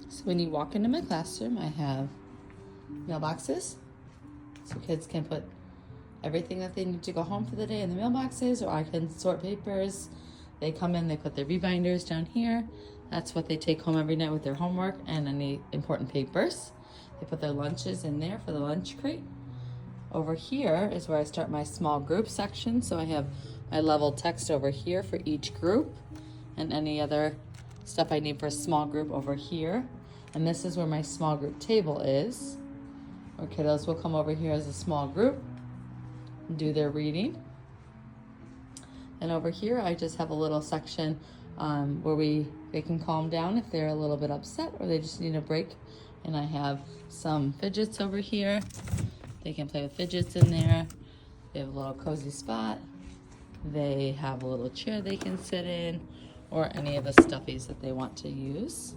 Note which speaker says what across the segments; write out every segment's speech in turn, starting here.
Speaker 1: So when you walk into my classroom, I have mailboxes, so kids can put everything that they need to go home for the day in the mailboxes, or I can sort papers. They come in, they put their V-binders down here. That's what they take home every night with their homework and any important papers. They put their lunches in there for the lunch crate. Over here is where I start my small group section. So I have my level text over here for each group and any other stuff I need for a small group over here. And this is where my small group table is. Our kiddos will come over here as a small group and do their reading. And over here, I just have a little section where they can calm down if they're a little bit upset or they just need a break. And I have some fidgets over here. They can play with fidgets in there. They have a little cozy spot. They have a little chair they can sit in, or any of the stuffies that they want to use.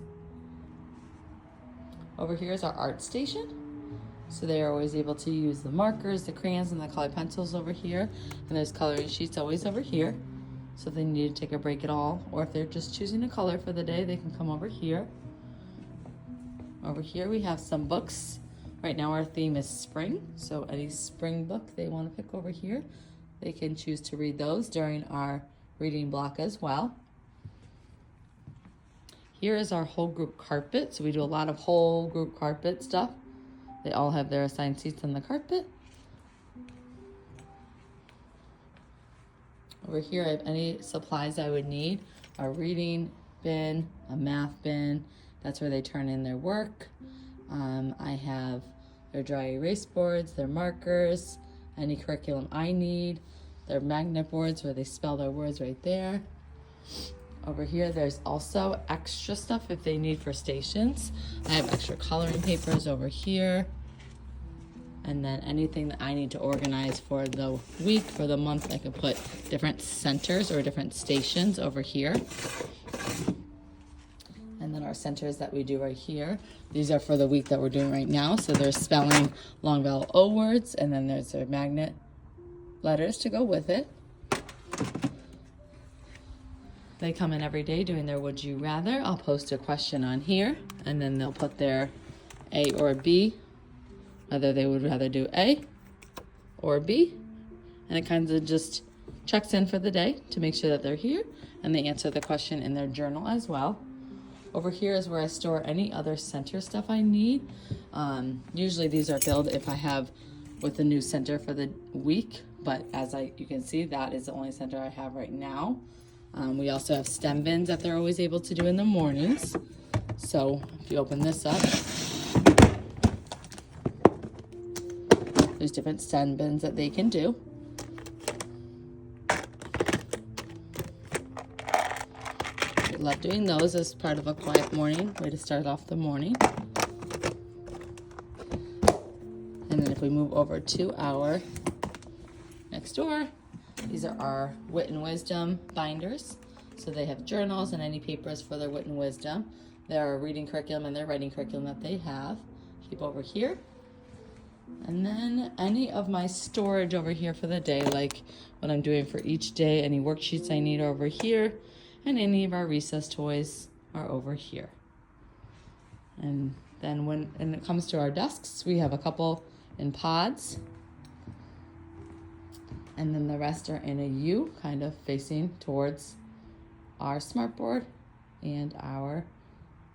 Speaker 1: Over here is our art station. So they are always able to use the markers, the crayons, and the colored pencils over here. And there's coloring sheets always over here. So if they need to take a break at all, or if they're just choosing a color for the day, they can come over here. Over here we have some books. Right now our theme is spring, so any spring book they want to pick over here, they can choose to read those during our reading block as well. Here is our whole group carpet, so we do a lot of whole group carpet stuff. They all have their assigned seats on the carpet. Over here I have any supplies I would need. A reading bin, a math bin, that's where they turn in their work. I have their dry erase boards, their markers, any curriculum I need, their magnet boards where they spell their words right there. Over here, there's also extra stuff if they need for stations. I have extra coloring papers over here. And then anything that I need to organize for the week, for the month, I can put different centers or different stations over here. And then our centers that we do right here, these are for the week that we're doing right now. So they're spelling long vowel O words, and then there's their magnet letters to go with it. They come in every day doing their would you rather. I'll post a question on here, and then they'll put their A or B, whether they would rather do A or B. And it kind of just checks in for the day to make sure that they're here, and they answer the question in their journal as well. Over here is where I store any other center stuff I need. Usually these are filled if I have with the new center for the week, but as you can see, that is the only center I have right now. We also have STEM bins that they're always able to do in the mornings. So if you open this up, there's different STEM bins that they can do. I love doing those as part of a quiet morning, way to start off the morning. And then if we move over to our next door, these are our Wit and Wisdom binders. So they have journals and any papers for their Wit and Wisdom. Their reading curriculum and their writing curriculum that they have. Keep over here. And then any of my storage over here for the day, like what I'm doing for each day, any worksheets I need are over here, and any of our recess toys are over here. And then when it comes to our desks, we have a couple in pods, and then the rest are in a U, kind of facing towards our smartboard and our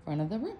Speaker 1: front of the room.